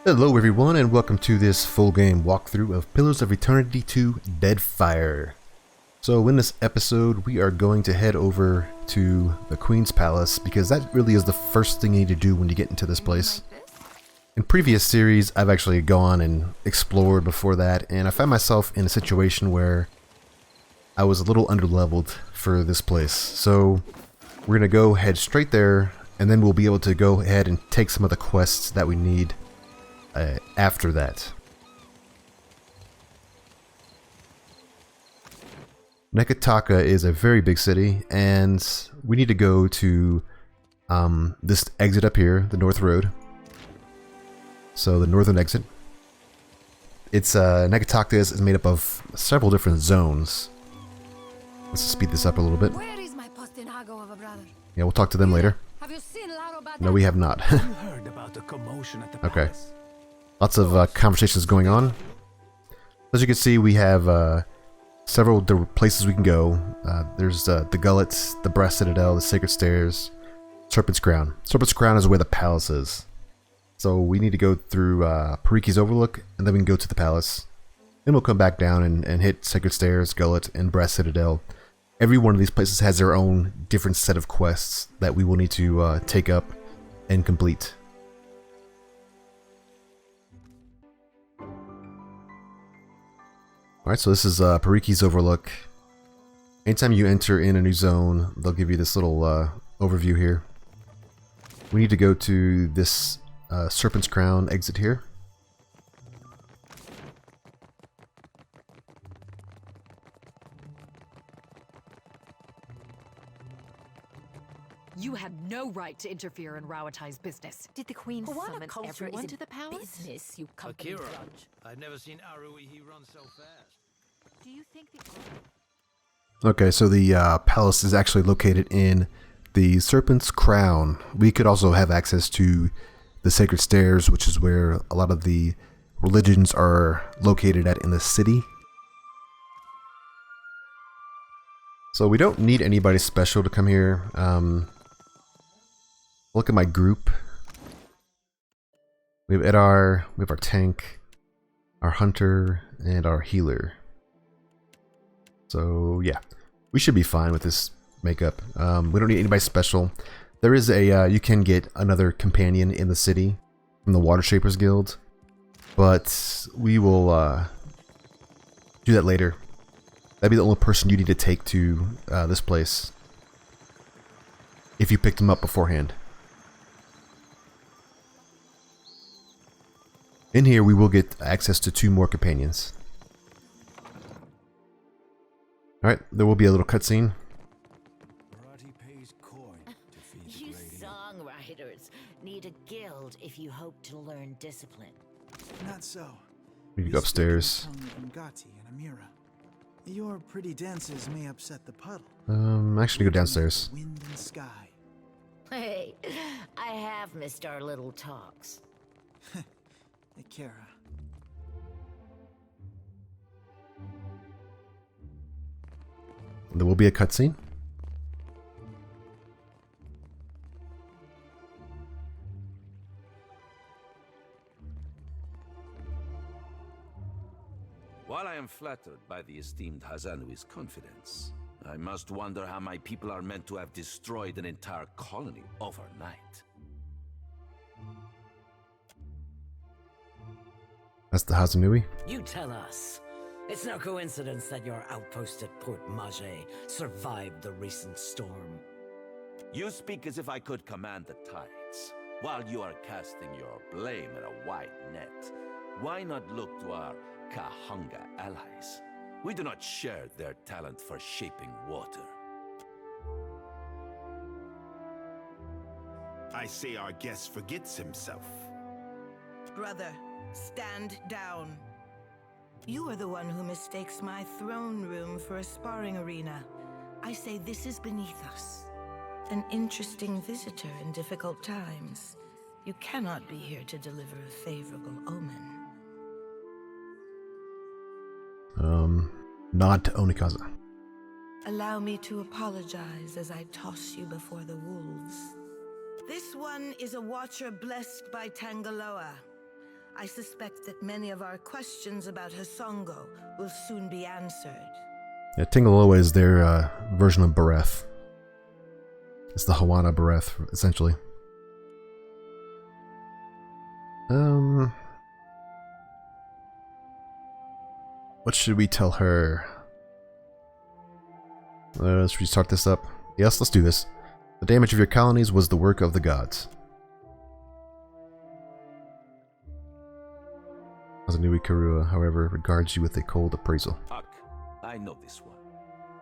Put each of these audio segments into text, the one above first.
Hello everyone and welcome to this full game walkthrough of Pillars of Eternity 2 Deadfire. So in this episode we are going to head over to the Queen's Palace because that really is the first thing you need to do when you get into this place. In previous series I've actually gone and explored before that, and I found myself in a situation where I was a little underleveled for this place. So we're going to go head straight there, and then we'll be able to go ahead and take some of the quests that we need after that. Neketaka is a very big city, and we need to go to this exit up here, the North Road. So the northern exit. It's Neketaka is made up of several different zones. Let's speed this up a little bit. Where is my postinago of a brother? Yeah, we'll talk to them later. Have you seen Laro Bada? No, we have not. You heard about the commotion at the Okay. palace. Lots of conversations going on. As you can see, we have several places we can go. There's the Gullets, the Brass Citadel, the Sacred Stairs, Serpent's Crown. Serpent's Crown is where the palace is. So we need to go through Pariki's Overlook, and then we can go to the palace. Then we'll come back down and hit Sacred Stairs, Gullet, and Brass Citadel. Every one of these places has their own different set of quests that we will need to take up and complete. Alright, so this is Pariki's Overlook. Anytime you enter in a new zone, they'll give you this little overview here. We need to go to this Serpent's Crown exit here. You had no right to interfere in Rawatai's business. Did the Queen What a summon culture everyone isn't to the palace? Business, you company Akira, drudge. I've never seen Arui he run so fast. Do you think the Okay, so the palace is actually located in the Serpent's Crown. We could also have access to the Sacred Stairs, which is where a lot of the religions are located at in the city. So we don't need anybody special to come here. Look at my group. We have Edar, we have our tank, our hunter, and our healer. So yeah, we should be fine with this makeup. We don't need anybody special. There is a you can get another companion in the city from the Water Shapers Guild, but we will do that later. That'd be the only person you need to take to this place if you picked him up beforehand. In here, we will get access to 2 more companions. Alright, there will be a little cutscene. You songwriters need a guild if you hope to learn discipline. Not so. We can go upstairs. Ngati and Amira. Your pretty dances may upset the puddle. Actually go downstairs. Wind and sky. Hey, I have missed our little talks. Akira. There will be a cutscene. While I am flattered by the esteemed Hazanui's confidence, I must wonder how my people are meant to have destroyed an entire colony overnight. That's the Hazanui. You tell us. It's no coincidence that your outpost at Port Mage survived the recent storm. You speak as if I could command the tides. While you are casting your blame in a wide net, why not look to our Kahanga allies? We do not share their talent for shaping water. I say our guest forgets himself. Brother, stand down. You are the one who mistakes my throne room for a sparring arena. I say this is beneath us. An interesting visitor in difficult times. You cannot be here to deliver a favorable omen. Nod to Onikaza. Allow me to apologize as I toss you before the wolves. This one is a watcher blessed by Tangaloa. I suspect that many of our questions about Hasongo will soon be answered. Yeah, Tingaloa is their version of Berath. It's the Hawana Berath, essentially. What should we tell her? Should we start this up? Yes, let's do this. The damage of your colonies was the work of the gods. Azanui Karua, however, regards you with a cold appraisal. Huck, I know this one.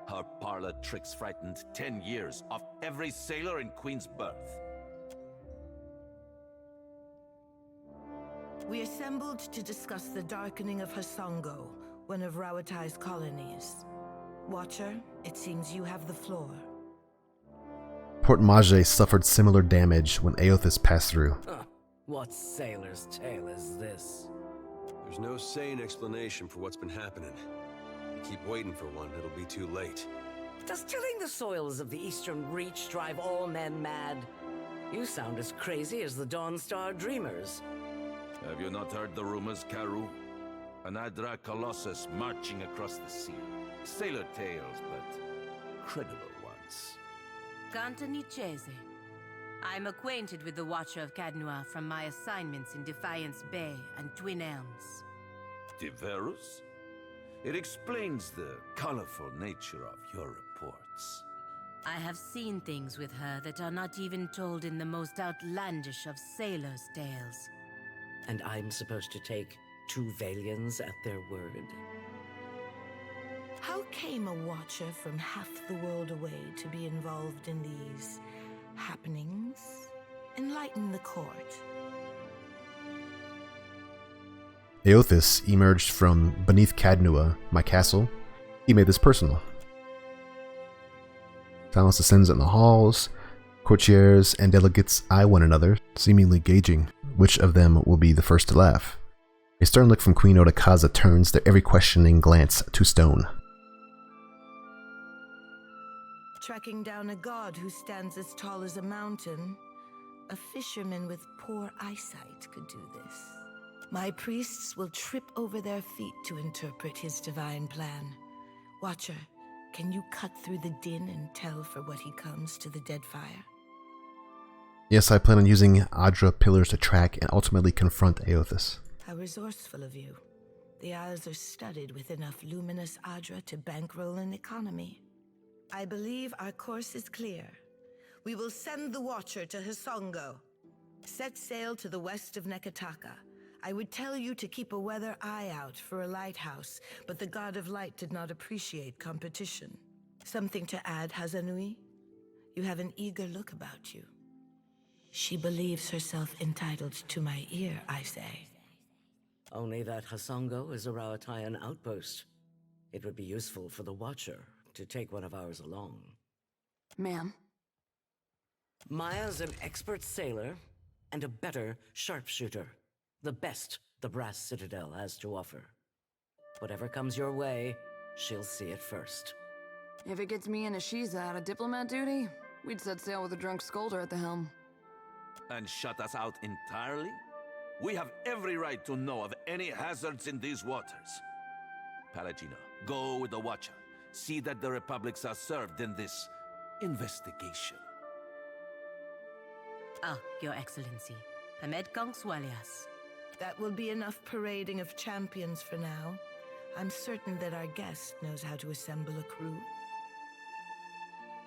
Her parlor tricks frightened 10 years of every sailor in Queen's Birth. We assembled to discuss the darkening of Hasongo, one of Rawatai's colonies. Watcher, it seems you have the floor. Port Mage suffered similar damage when Eothas passed through. What sailor's tale is this? There's no sane explanation for what's been happening. You keep waiting for one, it'll be too late. Does tilling the soils of the Eastern Reach drive all men mad? You sound as crazy as the Dawnstar Dreamers. Have you not heard the rumors, Karu? An Adra Colossus marching across the sea. Sailor tales, but credible ones. Cantanichese. I'm acquainted with the Watcher of Cadnua from my assignments in Defiance Bay and Twin Elms. Diverus? It explains the colorful nature of your reports. I have seen things with her that are not even told in the most outlandish of sailors' tales. And I'm supposed to take 2 Valians at their word? How came a Watcher from half the world away to be involved in these happenings? Enlighten the court. Eothas emerged from beneath Cadnua, my castle. He made this personal. Silence descends in the halls. Courtiers and delegates eye one another, seemingly gauging which of them will be the first to laugh. A stern look from Queen Otakaza turns their every questioning glance to stone. Tracking down a god who stands as tall as a mountain, a fisherman with poor eyesight could do this. My priests will trip over their feet to interpret his divine plan. Watcher, can you cut through the din and tell for what he comes to the Deadfire? Yes, I plan on using Adra pillars to track and ultimately confront Eothas. How resourceful of you. The Isles are studded with enough luminous Adra to bankroll an economy. I believe our course is clear. We will send the Watcher to Hasongo. Set sail to the west of Neketaka. I would tell you to keep a weather eye out for a lighthouse, but the God of Light did not appreciate competition. Something to add, Hazanui? You have an eager look about you. She believes herself entitled to my ear, I say. Only that Hasongo is a Rawatayan outpost. It would be useful for the Watcher to take one of ours along. Ma'am? Maya's an expert sailor and a better sharpshooter. The best the Brass Citadel has to offer. Whatever comes your way, she'll see it first. If it gets me and Ashiza out of diplomat duty, we'd set sail with a drunk scolder at the helm. And shut us out entirely? We have every right to know of any hazards in these waters. Palagino, go with the Watcher. See that the Republics are served in this investigation. Ah, Your Excellency. Hamed Kong Swalias. That will be enough parading of champions for now. I'm certain that our guest knows how to assemble a crew.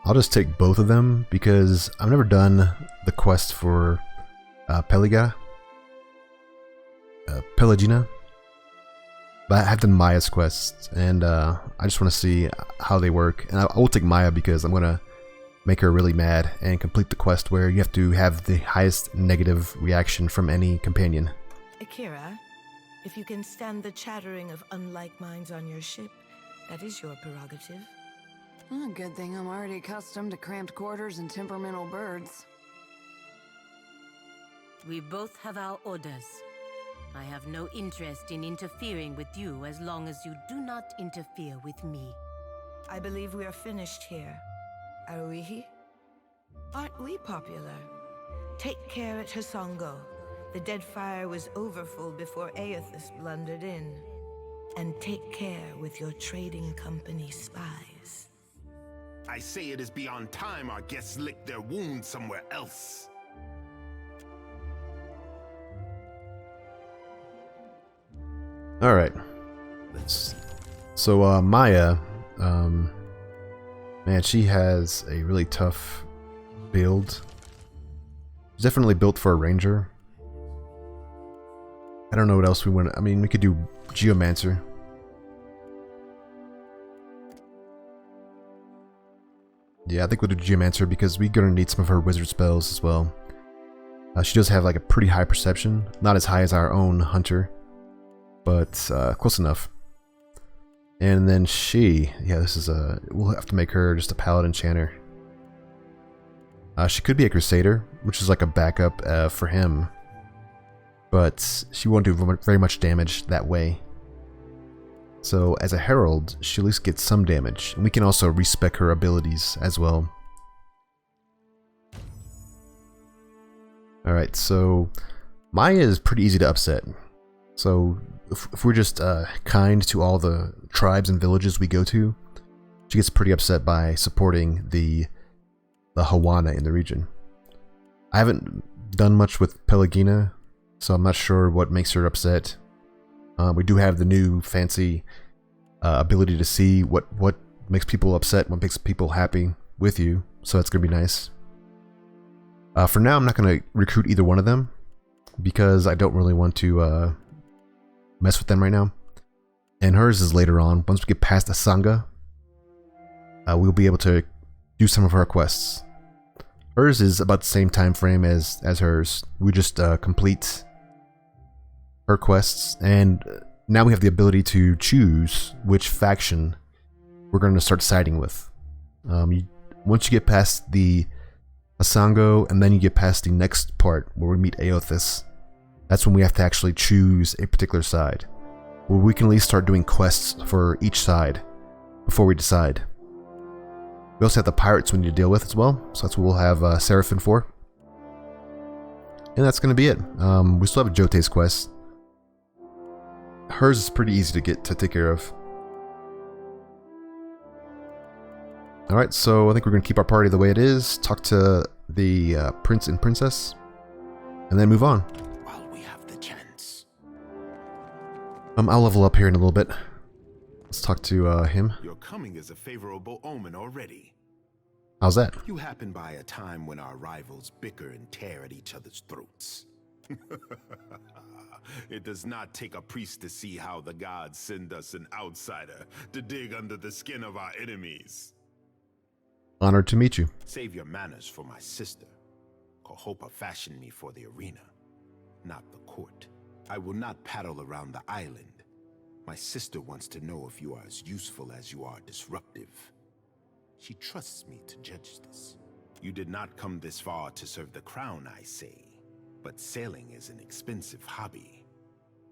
I'll just take both of them because I've never done the quest for Pelagina, but I have done Maya's quest, and I just want to see how they work. And I will take Maya because I'm going to make her really mad and complete the quest where you have to have the highest negative reaction from any companion. Akira, if you can stand the chattering of unlike minds on your ship, that is your prerogative. Oh, good thing I'm already accustomed to cramped quarters and temperamental birds. We both have our orders. I have no interest in interfering with you as long as you do not interfere with me. I believe we are finished here. Are we? Aren't we popular? Take care at Hasongo. The Deadfire was overfull before Eothas blundered in. And take care with your trading company spies. I say it is beyond time our guests lick their wounds somewhere else. All right. So Maya, man, she has a really tough build. She's definitely built for a ranger. I don't know what else we want. I mean, we could do Geomancer. Yeah, I think we'll do Geomancer because we're gonna need some of her wizard spells as well. She does have like a pretty high perception, not as high as our own hunter, but close enough. And then she, yeah, this is a, we'll have to make her just a paladin enchanter. She could be a crusader, which is like a backup for him, but she won't do very much damage that way. So as a herald, she at least gets some damage, and we can also respec her abilities as well. Alright, so Maya is pretty easy to upset. So if we're just kind to all the tribes and villages we go to, she gets pretty upset by supporting the Hawana in the region. I haven't done much with Pelagina, so I'm not sure what makes her upset. We do have the new fancy ability to see what makes people upset, what makes people happy with you, so that's going to be nice. For now, I'm not going to recruit either one of them, because I don't really want to mess with them right now. And hers is later on. Once we get past Asanga, we'll be able to do some of her quests. Hers is about the same time frame as hers. We just complete her quests, and now we have the ability to choose which faction we're going to start siding with. Once you get past the Asango, and then you get past the next part where we meet Eothas, that's when we have to actually choose a particular side. Where we can at least start doing quests for each side before we decide. We also have the pirates we need to deal with as well, so that's what we'll have Seraphim for. And that's going to be it. We still have a Jote's quest. Hers is pretty easy to take care of. Alright, so I think we're going to keep our party the way it is, talk to the prince and princess, and then move on. While we have the chance. I'll level up here in a little bit. Let's talk to him. Your coming is a favorable omen already. How's that? You happen by a time when our rivals bicker and tear at each other's throats. It does not take a priest to see how the gods send us an outsider to dig under the skin of our enemies. Honored to meet you. Save your manners for my sister. Kohopa fashioned me for the arena, not the court. I will not paddle around the island. My sister wants to know if you are as useful as you are disruptive. She trusts me to judge this. You did not come this far to serve the crown, I say. But sailing is an expensive hobby.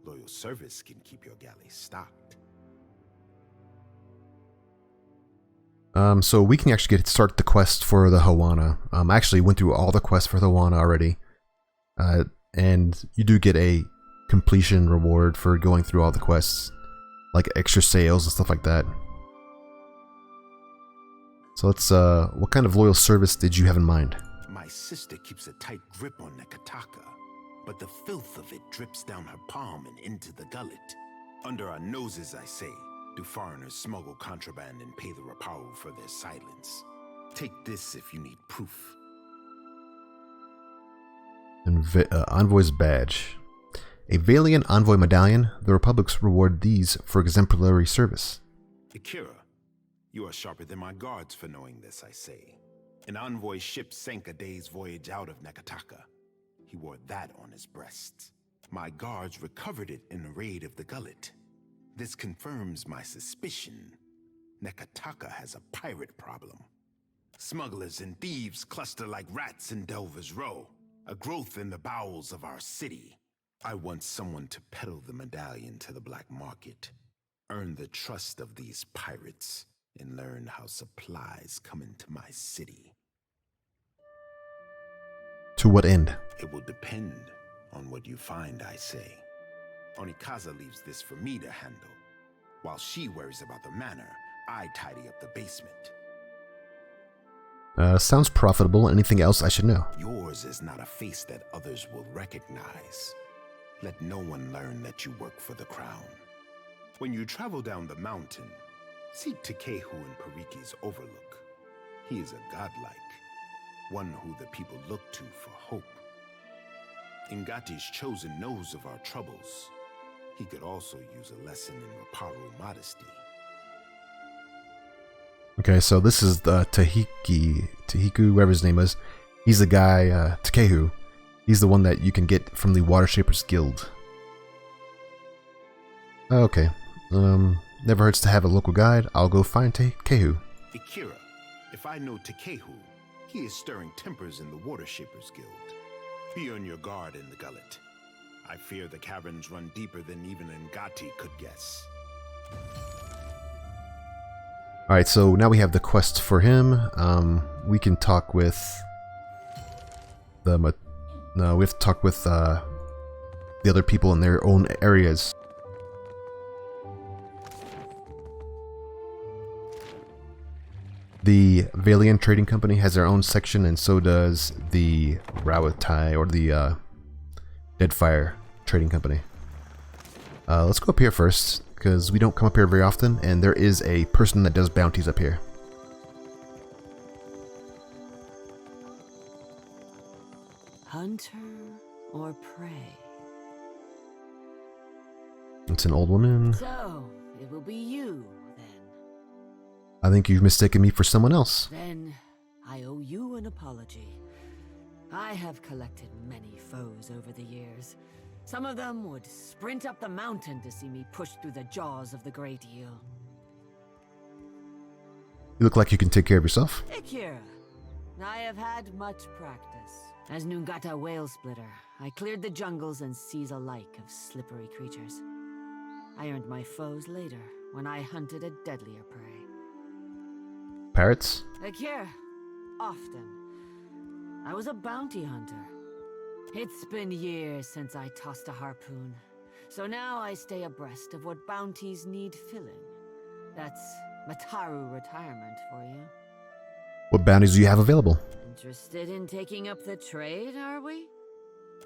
Loyal service can keep your galley stocked. So we can actually start the quest for the Hawana. I actually went through all the quests for the Hawana already. And you do get a completion reward for going through all the quests. Like extra sales and stuff like that. So let's, what kind of loyal service did you have in mind? My sister keeps a tight grip on Neketaka, but the filth of it drips down her palm and into the gullet. Under our noses, I say, do foreigners smuggle contraband and pay the Rapau for their silence? Take this if you need proof. Envoy's badge. A Valiant Envoy Medallion. The Republic's reward these for exemplary service. Akira, you are sharper than my guards for knowing this, I say. An envoy ship sank a day's voyage out of Neketaka. He wore that on his breast. My guards recovered it in a raid of the gullet. This confirms my suspicion. Neketaka has a pirate problem. Smugglers and thieves cluster like rats in Delver's Row, a growth in the bowels of our city. I want someone to peddle the medallion to the black market, earn the trust of these pirates, and learn how supplies come into my city. To what end? It will depend on what you find, I say. Onikaza leaves this for me to handle. While she worries about the manor, I tidy up the basement. Sounds profitable. Anything else I should know? Yours is not a face that others will recognize. Let no one learn that you work for the crown. When you travel down the mountain, seek Tekehu in Pariki's overlook. He is a godlike, one who the people look to for hope. Ingati's chosen knows of our troubles. He could also use a lesson in Raparu modesty. Okay, so this is the Tahiku, whatever his name is. He's the guy, Tekehu. He's the one that you can get from the Water Shapers Guild. Okay, never hurts to have a local guide. I'll go find Tekehu. Akira, if I know Tekehu, he is stirring tempers in the Water Shapers Guild. Be on your guard in the gullet. I fear the caverns run deeper than even Ngati could guess. Alright, so now we have the quest for him. We can talk with the... No, we have to talk with the other people in their own areas. The Valian Trading Company has their own section, and so does the Rawatai, or the Deadfire Trading Company. Let's go up here first, because we don't come up here very often, and there is a person that does bounties up here. Hunter or prey? It's an old woman. So, it will be you, then. I think you've mistaken me for someone else. Then, I owe you an apology. I have collected many foes over the years. Some of them would sprint up the mountain to see me push through the jaws of the Great Eel. You look like you can take care of yourself. Akira, I have had much practice. As Nungata Whale Splitter, I cleared the jungles and seas alike of slippery creatures. I earned my foes later, when I hunted a deadlier prey. Parrots? Akira, often. I was a bounty hunter. It's been years since I tossed a harpoon, so now I stay abreast of what bounties need filling. That's Mataru retirement for you. What bounties do you have available? Interested in taking up the trade, are we?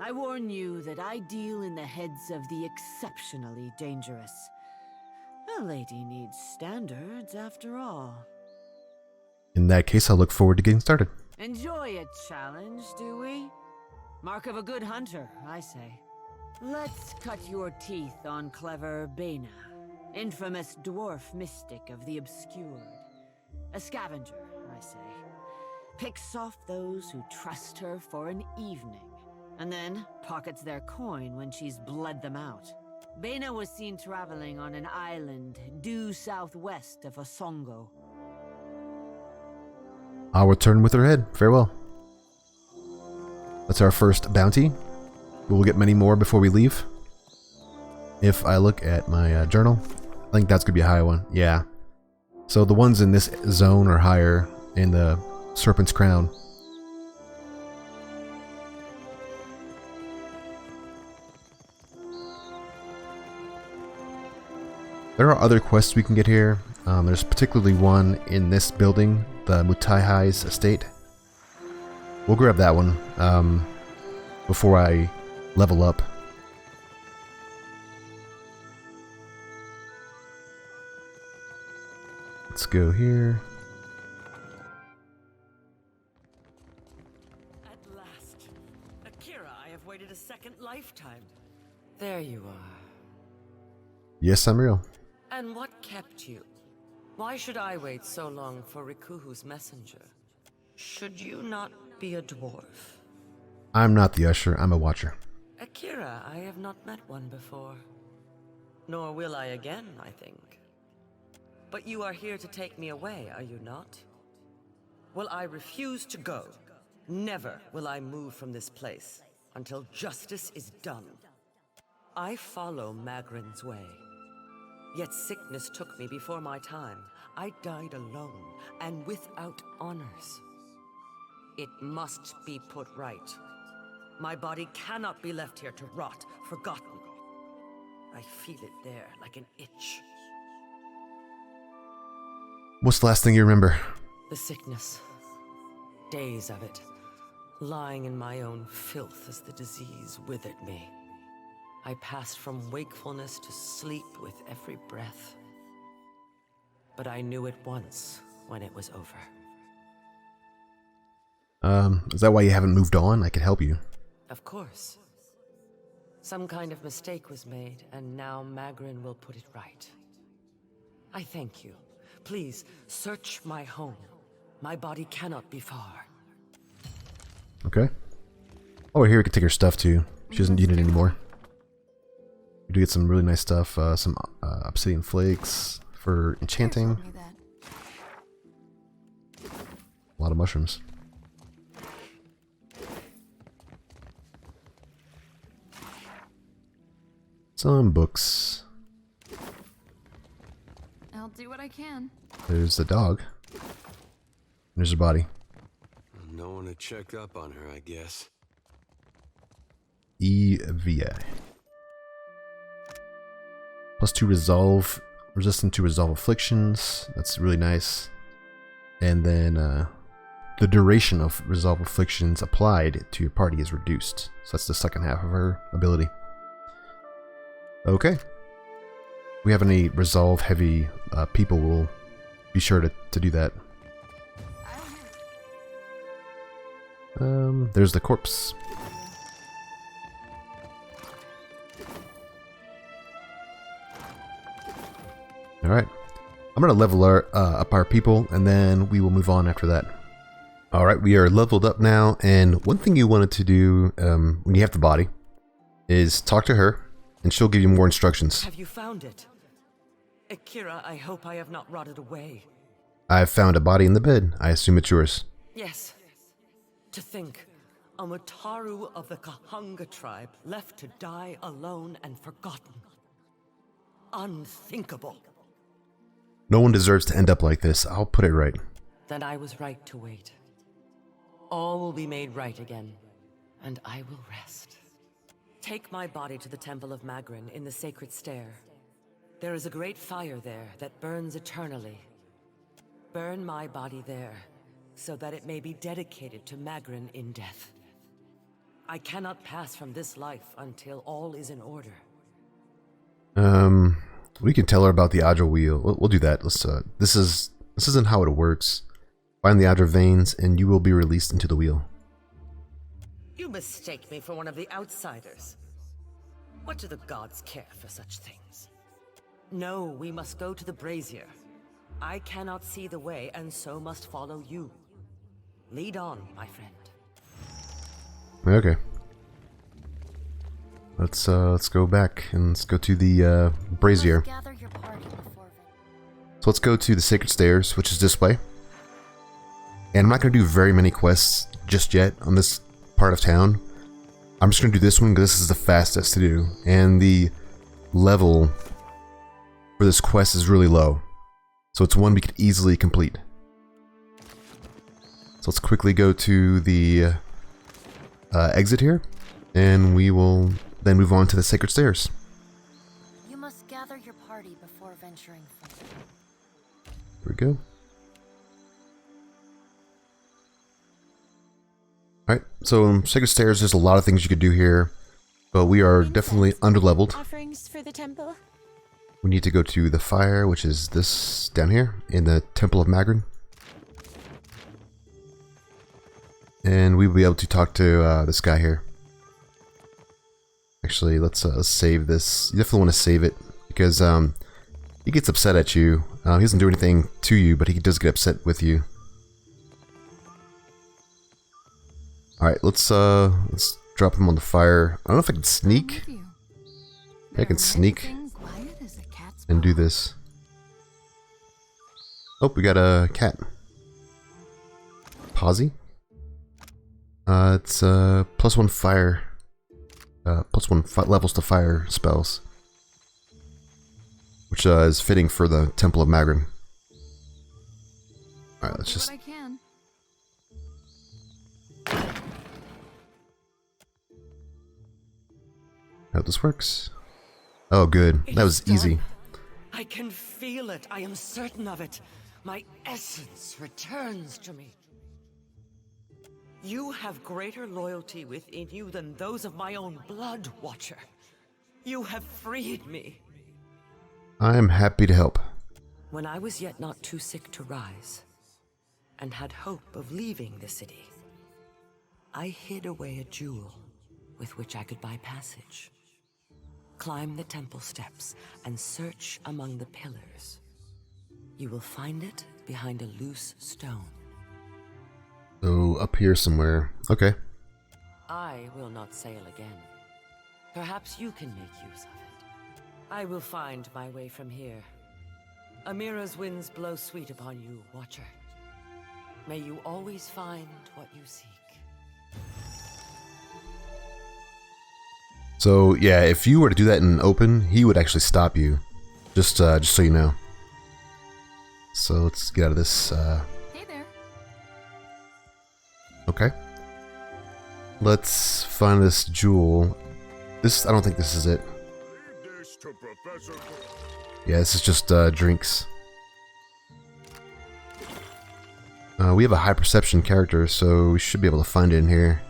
I warn you that I deal in the heads of the exceptionally dangerous. A lady needs standards, after all. In that case, I'll look forward to getting started. Enjoy a challenge, do we? Mark of a good hunter, I say. Let's cut your teeth on clever Bena, infamous dwarf mystic of the obscured. A scavenger, I say. Picks off those who trust her for an evening, and then pockets their coin when she's bled them out. Bena was seen traveling on an island due southwest of Osongo. I'll return with her head. Farewell. That's our first bounty. We'll get many more before we leave. If I look at my journal, I think that's going to be a high one. Yeah. So the ones in this zone are higher in the Serpent's Crown. There are other quests we can get here. There's particularly one in this building, the Mutaihai's estate. We'll grab that one before I level up. Let's go here. At last. Akira, I have waited a second lifetime. There you are. Yes, I'm real. And what kept you? Why should I wait so long for Rikuhu's messenger? Should you not be a dwarf? I'm not the usher, I'm a watcher. Akira, I have not met one before. Nor will I again, I think. But you are here to take me away, are you not? Well, I refuse to go. Never will I move from this place until justice is done. I follow Magrin's way. Yet sickness took me before my time. I died alone and without honors. It must be put right. My body cannot be left here to rot, forgotten. I feel it there, like an itch. What's the last thing you remember? The sickness. Days of it. Lying in my own filth as the disease withered me. I passed from wakefulness to sleep with every breath. But I knew it once when it was over. Is that why you haven't moved on? I could help you. Of course. Some kind of mistake was made, and now Magrin will put it right. I thank you. Please, search my home. My body cannot be far. Okay. Oh, here we can take her stuff too. She doesn't need it anymore. We do get some really nice stuff. Some obsidian flakes for enchanting. A lot of mushrooms. Some books. I'll do what I can. There's the dog. There's her body. No one to check up on her, I guess. EVA. +2 resolve. Resistant to resolve afflictions. That's really nice. And then the duration of resolve afflictions applied to your party is reduced. So that's the second half of her ability. Okay. If we have any resolve heavy people, we'll be sure to do that. There's the corpse. Alright. I'm gonna level up our people, and then we will move on after that. Alright, we are leveled up now, and one thing you wanted to do when you have the body is talk to her, and she'll give you more instructions. Have you found it? Akira, I hope I have not rotted away. I've found a body in the bed. I assume it's yours. Yes. To think, a Mutaru of the Kahanga tribe left to die alone and forgotten. Unthinkable. No one deserves to end up like this. I'll put it right. Then I was right to wait. All will be made right again, and I will rest. Take my body to the Temple of Magrin in the Sacred Stair. There is a great fire there that burns eternally. Burn my body there, so that it may be dedicated to Magrin in death. I cannot pass from this life until all is in order. We can tell her about the Adra wheel. We'll do that. Let's. This isn't how it works. Find the Adra veins, and you will be released into the wheel. You mistake me for one of the outsiders. What do the gods care for such things? No, we must go to the brazier. I cannot see the way, and so must follow you. Lead on, my friend. Okay. Let's go back and let's go to the brazier. So let's go to the Sacred Stairs, which is this way. And I'm not going to do very many quests just yet on this part of town. I'm just going to do this one because this is the fastest to do. And the level for this quest is really low. So it's one we could easily complete. So let's quickly go to the exit here. And we will then move on to the Sacred Stairs. You must gather your party before venturing forth. Here we go. Alright, so Sacred Stairs, there's a lot of things you could do here, but we are definitely underleveled. Offerings for the temple? We need to go to the fire, which is this down here, in the Temple of Magrin. And we will be able to talk to this guy here. Actually, let's save this. You definitely want to save it, because he gets upset at you. He doesn't do anything to you, but he does get upset with you. Alright, let's drop him on the fire. I don't know if I can sneak. I can sneak and do this. Oh, we got a cat. Posy? It's +1 fire. +1 levels to fire spells. Which is fitting for the Temple of Magrin. Alright, let's just... How this works. Oh, good. That was easy. I can feel it. I am certain of it. My essence returns to me. You have greater loyalty within you than those of my own blood, Watcher. You have freed me. I am happy to help. When I was yet not too sick to rise, and had hope of leaving the city, I hid away a jewel with which I could buy passage. Climb the temple steps and search among the pillars. You will find it behind a loose stone. So, up here somewhere. Okay. I will not sail again. Perhaps you can make use of it. I will find my way from here. Amira's winds blow sweet upon you, Watcher. May you always find what you seek. So, yeah, if you were to do that in open, he would actually stop you. Just so you know. So, let's get out of this. Hey there. Okay. Let's find this jewel. I don't think this is it. Yeah, this is just drinks. We have a high perception character, so we should be able to find it in here.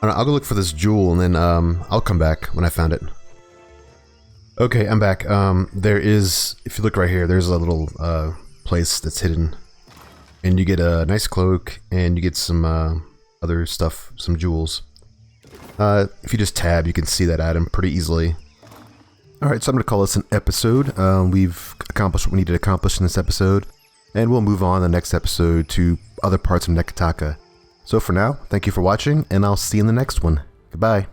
I'll go look for this jewel, and then I'll come back when I found it. Okay, I'm back. There is, if you look right here, there's a little place that's hidden. And you get a nice cloak, and you get some other stuff, some jewels. If you just tab, you can see that item pretty easily. Alright, so I'm going to call this an episode. We've accomplished what we needed to accomplish in this episode. And we'll move on in the next episode to other parts of Neketaka. So for now, thank you for watching, and I'll see you in the next one. Goodbye.